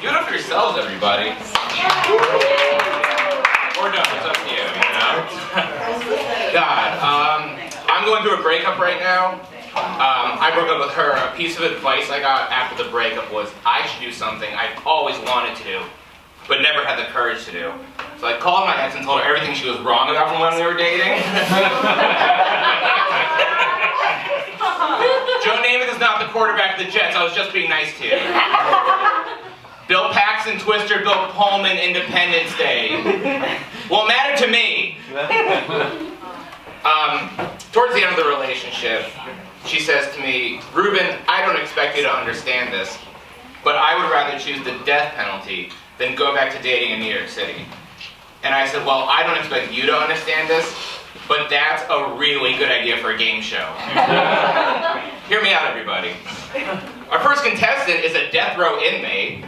Give it up for yourselves, everybody. Or don't, it's up to you, you know? God, I'm going through a breakup right now. I broke up with her. A piece of advice I got after the breakup was I should do something I've always wanted to do, but never had the courage to do. So I called my ex and told her everything she was wrong about from when we were dating. Joe Namath is not the quarterback of the Jets. I was just being nice to you. Bill Paxton, Twister, Bill Pullman, Independence Day. Won't matter to me. Towards the end of the relationship, she says to me, Reuben, I don't expect you to understand this, but I would rather choose the death penalty than go back to dating in New York City. And I said, well, I don't expect you to understand this, but that's a really good idea for a game show. Hear me out, everybody. Our first contestant is a death row inmate.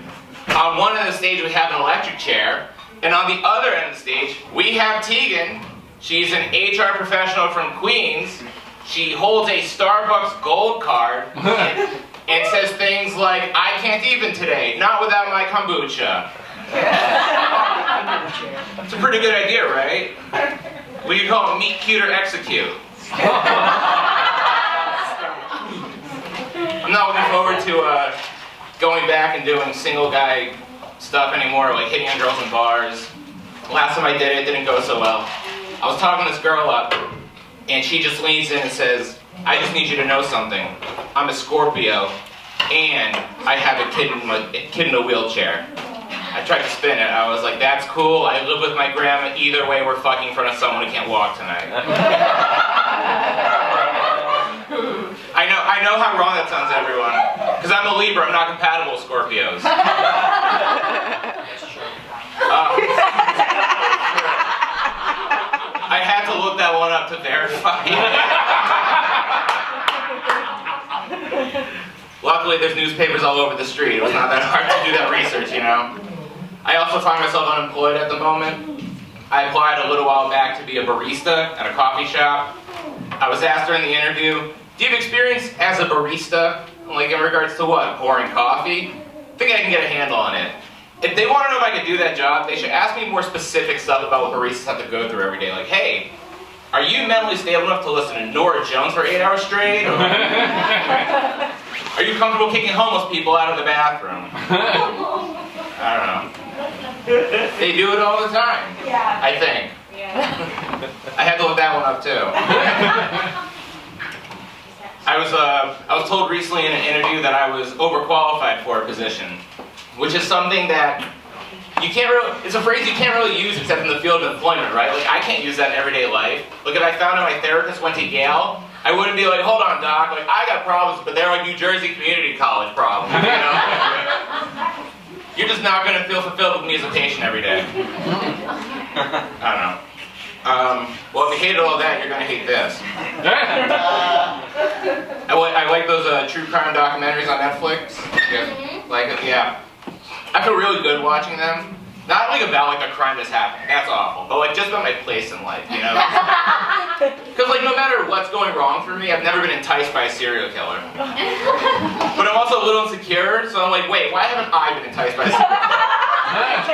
On one end of the stage, we have an electric chair, and on the other end of the stage, we have Tegan. She's an HR professional from Queens. She holds a Starbucks gold card and says things like, I can't even today, not without my kombucha. It's a pretty good idea, right? We could call it meet, cute, or execute. I'm not looking forward to going back and doing single guy stuff anymore, like hitting on girls in bars. Last time I did it didn't go so well. I was talking this girl up, and she just leans in and says, I just need you to know something. I'm a Scorpio, and I have a kid in a wheelchair. I tried to spin it. I was like, that's cool. I live with my grandma. Either way, we're fucking in front of someone who can't walk tonight. I know how wrong that sounds, everyone. Because I'm a Libra. I'm not compatible with Scorpios. I had to look that one up to verify. Luckily, there's newspapers all over the street. It was not that hard to do that research, you know. I also find myself unemployed at the moment. I applied a little while back to be a barista at a coffee shop. I was asked during the interview, do you have experience as a barista? Like in regards to what? Pouring coffee? I think I can get a handle on it. If they want to know if I could do that job, they should ask me more specific stuff about what baristas have to go through every day. Like, hey, are you mentally stable enough to listen to Nora Jones for 8 hours straight? Or are you comfortable kicking homeless people out of the bathroom? I don't know. They do it all the time. Yeah. I think. Yeah. I had to look that one up too. I was told recently in an interview that I was overqualified for a position, which is something that you can't really, it's a phrase you can't really use except in the field of employment, right? Like, I can't use that in everyday life. Like, if I found out my therapist went to Yale, I wouldn't be like, hold on, doc, like, I got problems, but they're like New Jersey Community College problems, you know? You're just not going to feel fulfilled with me as a patient every day. I don't know. Well, if you hated all that, you're going to hate this. I like those true crime documentaries on Netflix. You guys like them? Yeah. I feel really good watching them. Not like about like a crime that's happened. That's awful. But like just about my place in life, you know? Because like no matter what's going wrong for me, I've never been enticed by a serial killer. But I'm also a little insecure, so I'm like, wait, why haven't I been enticed by a serial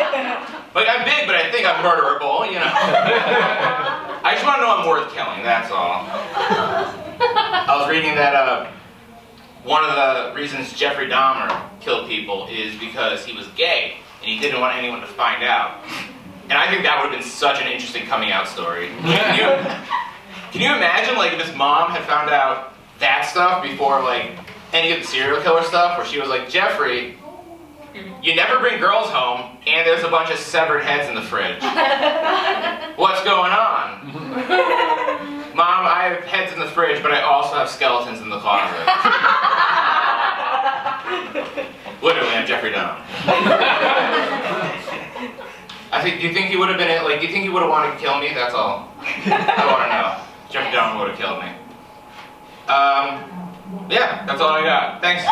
killer? Like I'm big, but I think I'm murderable, you know? I just want to know I'm worth killing, that's all. I was reading that one of the reasons Jeffrey Dahmer killed people is because he was gay, and he didn't want anyone to find out. And I think that would have been such an interesting coming out story. Can you imagine, like, if his mom had found out that stuff before, like, any of the serial killer stuff, where she was like, Jeffrey, you never bring girls home, and there's a bunch of severed heads in the fridge. What's going on? Mom, I have heads in the fridge, but I also have skeletons in the closet. Literally, I'm Jeffrey Dahmer. Do you think he would have been, like, do you think he would have wanted to kill me? That's all. I want to know. Jeffrey Dahmer would have killed me. Yeah, that's all I got. Thanks.